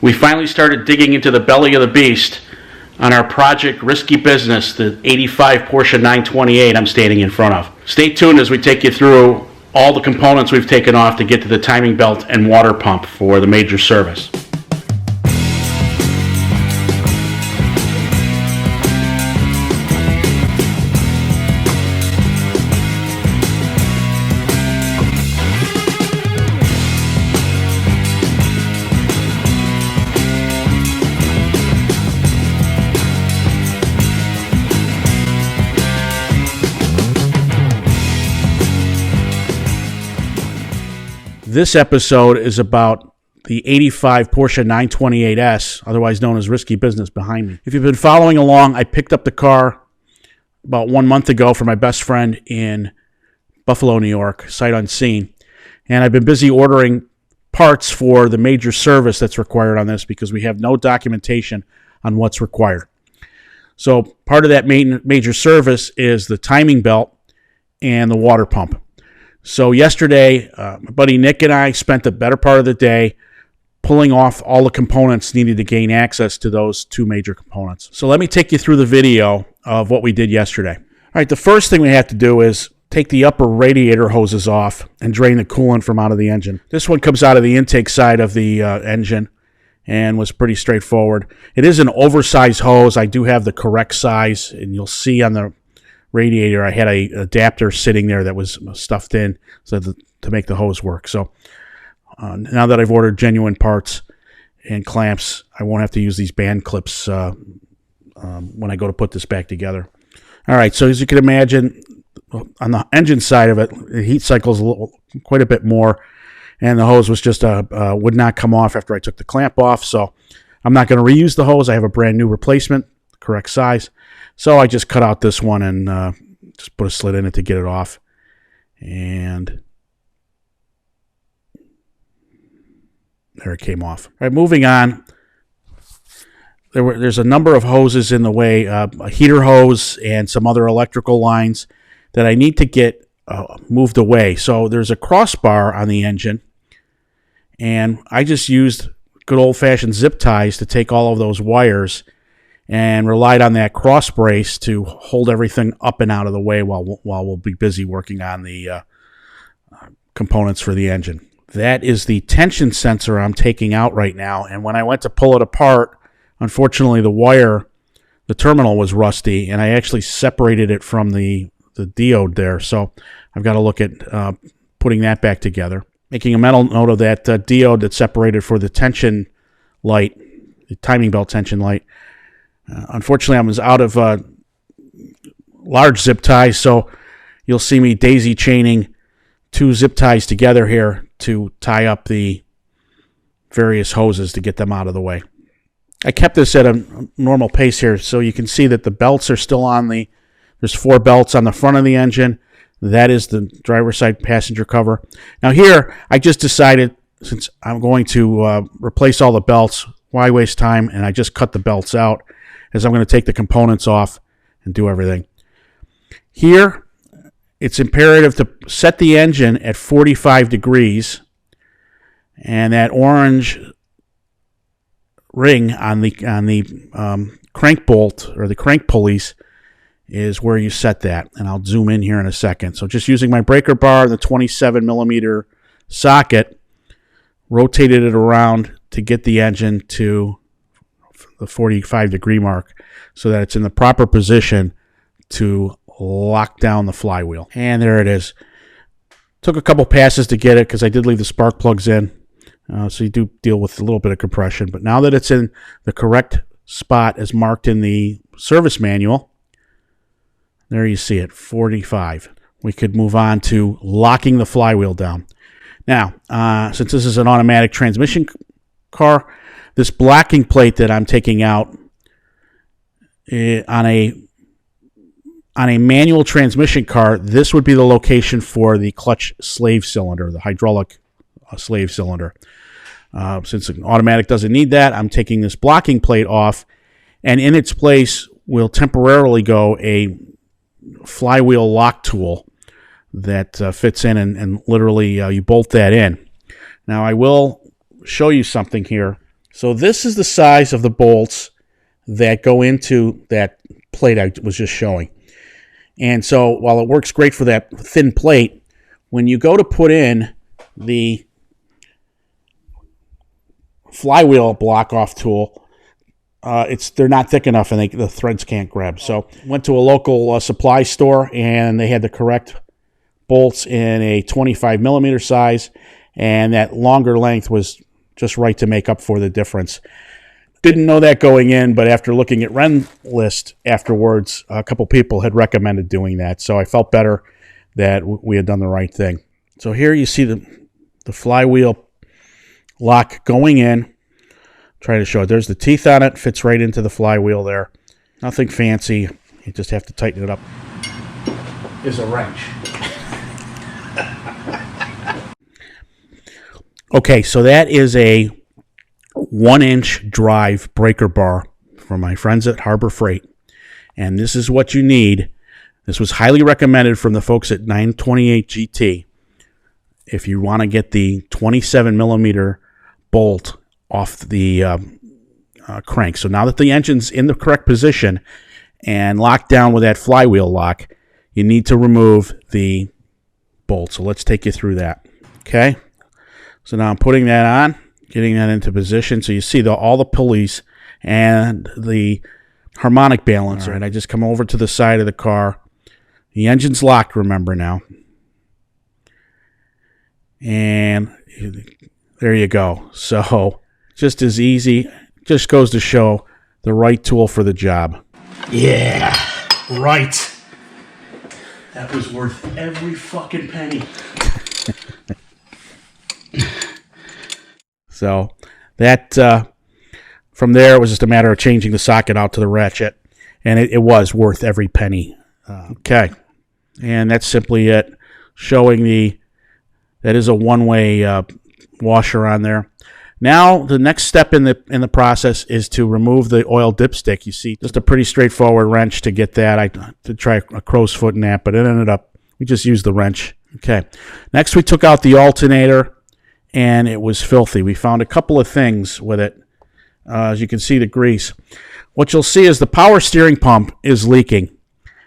We finally started digging into the belly of the beast on our project Risky Business, the 85 Porsche 928 I'm standing in front of. Stay tuned as we take you through all the components we've taken off to get to the timing belt and water pump for the major service. This episode is about the 85 Porsche 928S, otherwise known as Risky Business, behind me. If you've been following along, I picked up the car about 1 month ago from my best friend in Buffalo, New York, sight unseen. And I've been busy ordering parts for the major service that's required on this because we have no documentation on what's required. So part of that major service is the timing belt and the water pump. So yesterday, my buddy Nick and I spent the better part of the day pulling off all the components needed to gain access to those two major components. So let me take you through the video of what we did yesterday. All right, the first thing we have to do is take the upper radiator hoses off and drain the coolant from out of the engine. This one comes out of the intake side of the engine and was pretty straightforward. It is an oversized hose. I do have the correct size, and you'll see on the radiator I had a adapter sitting there that was stuffed in to make the hose work. So now that I've ordered genuine parts and clamps, I won't have to use these band clips when I go to put this back together. All right, so as you can imagine, on the engine side of it, the heat cycles quite a bit more, and the hose was just would not come off after I took the clamp off. So I'm not going to reuse the hose. I have a brand new replacement, correct size. So I just cut out this one and just put a slit in it to get it off. And there it came off. All right, moving on. There's a number of hoses in the way, a heater hose and some other electrical lines that I need to get moved away. So there's a crossbar on the engine, and I just used good old-fashioned zip ties to take all of those wires and relied on that cross brace to hold everything up and out of the way while we'll be busy working on the components for the engine. That is the tension sensor I'm taking out right now, and when I went to pull it apart, unfortunately the terminal was rusty, and I actually separated it from the diode there, so I've got to look at putting that back together. Making a mental note of that diode that's separated for the tension light, the timing belt tension light. Unfortunately, I was out of large zip ties, so you'll see me daisy chaining two zip ties together here to tie up the various hoses to get them out of the way. I kept this at a normal pace here, so you can see that the belts are still on there's 4 belts on the front of the engine. That is the driver's side passenger cover. Now here, I just decided, since I'm going to replace all the belts, why waste time? And I just cut the belts out, as I'm going to take the components off and do everything. Here, it's imperative to set the engine at 45 degrees, and that orange ring on the crank bolt or the crank pulleys is where you set that, and I'll zoom in here in a second. So just using my breaker bar, the 27 millimeter socket, rotated it around to get the engine to the 45 degree mark so that it's in the proper position to lock down the flywheel. And there it is. Took a couple passes to get it because I did leave the spark plugs in. So you do deal with a little bit of compression. But now that it's in the correct spot as marked in the service manual, there you see it, 45. We could move on to locking the flywheel down. Now, since this is an automatic transmission car, this blocking plate that I'm taking out on a manual transmission car, this would be the location for the clutch slave cylinder, the hydraulic slave cylinder. Since an automatic doesn't need that, I'm taking this blocking plate off, and in its place will temporarily go a flywheel lock tool that fits in, and literally you bolt that in. Now I will show you something here So this is the size of the bolts that go into that plate I was just showing. And so while it works great for that thin plate, when you go to put in the flywheel block-off tool, they're not thick enough and the threads can't grab. So went to a local supply store and they had the correct bolts in a 25 millimeter size, and that longer length was just right to make up for the difference. Didn't know that going in, but after looking at Ren List afterwards, a couple people had recommended doing that, so I felt better that we had done the right thing. So here you see the flywheel lock going in. Try to show it. There's the teeth on it. Fits right into the flywheel there. Nothing fancy. You just have to tighten it up. Is a wrench. Okay, so that is a 1-inch drive breaker bar from my friends at Harbor Freight. And this is what you need. This was highly recommended from the folks at 928 GT. If you want to get the 27 millimeter bolt off the crank. So now that the engine's in the correct position and locked down with that flywheel lock, you need to remove the bolt. So let's take you through that. Okay. So now I'm putting that on, getting that into position. So you see all the pulleys and the harmonic balancer. And I just come over to the side of the car. The engine's locked, remember now. And there you go. So just as easy. Just goes to show the right tool for the job. Yeah, right. That was worth every fucking penny. So that from there, it was just a matter of changing the socket out to the ratchet, and it was worth every penny. Okay, and that's simply it. Showing that is a one-way washer on there. Now the next step in the process is to remove the oil dipstick. You see, just a pretty straightforward wrench to get that. I did try a crow's foot in that, but it ended up we just used the wrench. Okay, next we took out the alternator. And it was filthy. We found a couple of things with it. As you can see, the grease. What you'll see is the power steering pump is leaking,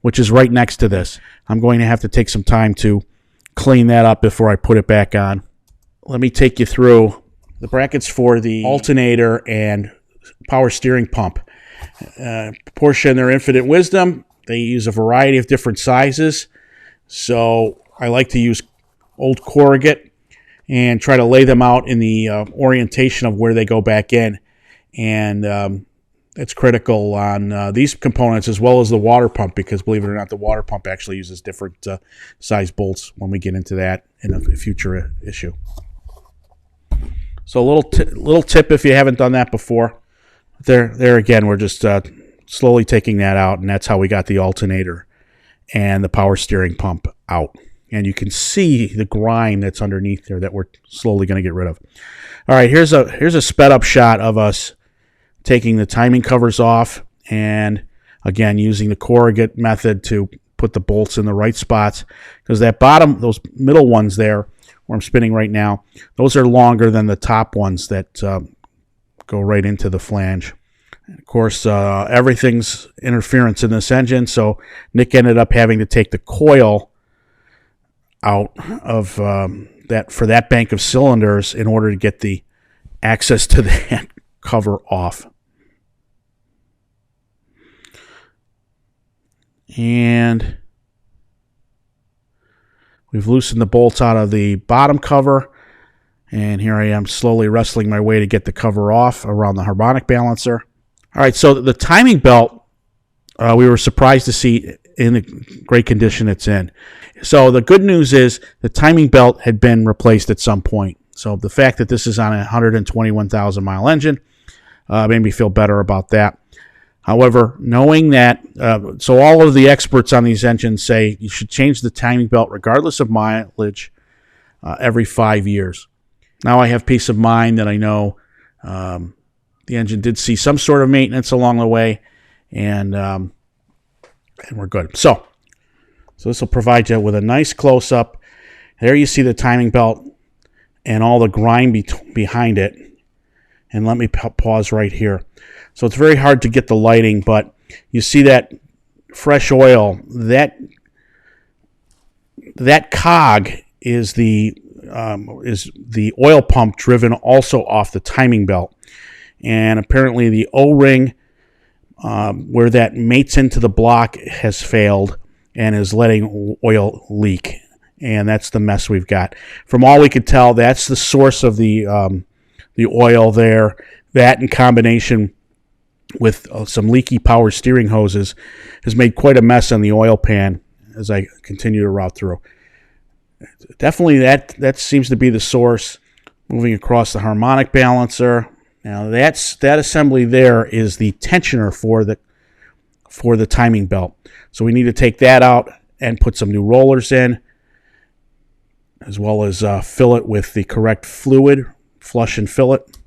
which is right next to this. I'm going to have to take some time to clean that up before I put it back on. Let me take you through the brackets for the alternator and power steering pump. Porsche, in their infinite wisdom, they use a variety of different sizes. So I like to use old corrugate and try to lay them out in the orientation of where they go back in. And it's critical on these components as well as the water pump, because believe it or not, the water pump actually uses different size bolts when we get into that in a future issue. So a little tip if you haven't done that before. There again, we're just slowly taking that out, and that's how we got the alternator and the power steering pump out. And you can see the grime that's underneath there that we're slowly going to get rid of. All right, here's a sped up shot of us taking the timing covers off, and again using the corrugate method to put the bolts in the right spots, because those middle ones there where I'm spinning right now, those are longer than the top ones that go right into the flange. And of course, everything's interference in this engine, so Nick ended up having to take the coil out of that bank of cylinders in order to get the access to that cover off. And we've loosened the bolts out of the bottom cover, and here I am slowly wrestling my way to get the cover off around the harmonic balancer. All right, so the timing belt, we were surprised to see in the great condition it's in. So the good news is the timing belt had been replaced at some point. So the fact that this is on a 121,000 mile engine made me feel better about that. However, knowing that, so all of the experts on these engines say you should change the timing belt regardless of mileage every 5 years. Now I have peace of mind that I know the engine did see some sort of maintenance along the way, and we're good. So this will provide you with a nice close-up. There you see the timing belt and all the grime behind it. And let me pause right here. So it's very hard to get the lighting, but you see that fresh oil. That cog is the oil pump driven also off the timing belt. And apparently the O-ring where that mates into the block has failed and is letting oil leak. And that's the mess we've got. From all we could tell, that's the source of the oil there. That in combination with some leaky power steering hoses has made quite a mess on the oil pan as I continue to route through. Definitely that seems to be the source. Moving across the harmonic balancer. Now that assembly there is the tensioner for the timing belt. So we need to take that out and put some new rollers in, as well as fill it with the correct fluid, flush and fill it.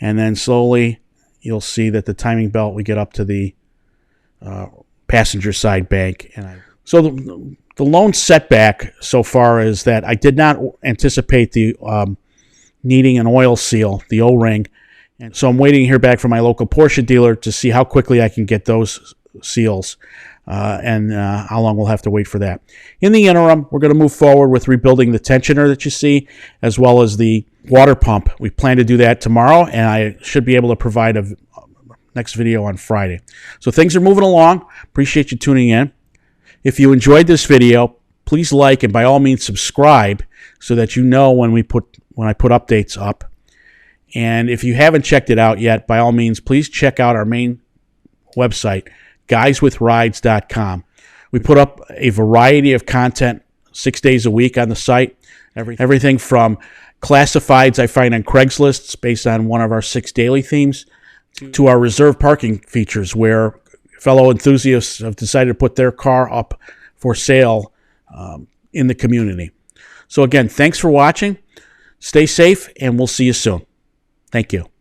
And then slowly you'll see that the timing belt, we get up to the passenger side bank. So the lone setback so far is that I did not anticipate the needing an oil seal, the O-ring. And so I'm waiting to hear back from my local Porsche dealer to see how quickly I can get those seals and how long we'll have to wait for that. In the interim, we're going to move forward with rebuilding the tensioner that you see, as well as the water pump. We plan to do that tomorrow, and I should be able to provide a next video on Friday. So things are moving along. Appreciate you tuning in. If you enjoyed this video, please like and by all means subscribe so that you know when I put updates up. And if you haven't checked it out yet, by all means, please check out our main website, guyswithrides.com. We put up a variety of content 6 days a week on the site. Everything from classifieds I find on Craigslist based on one of our 6 daily themes to our reserve parking features where fellow enthusiasts have decided to put their car up for sale in the community. So again, thanks for watching. Stay safe, and we'll see you soon. Thank you.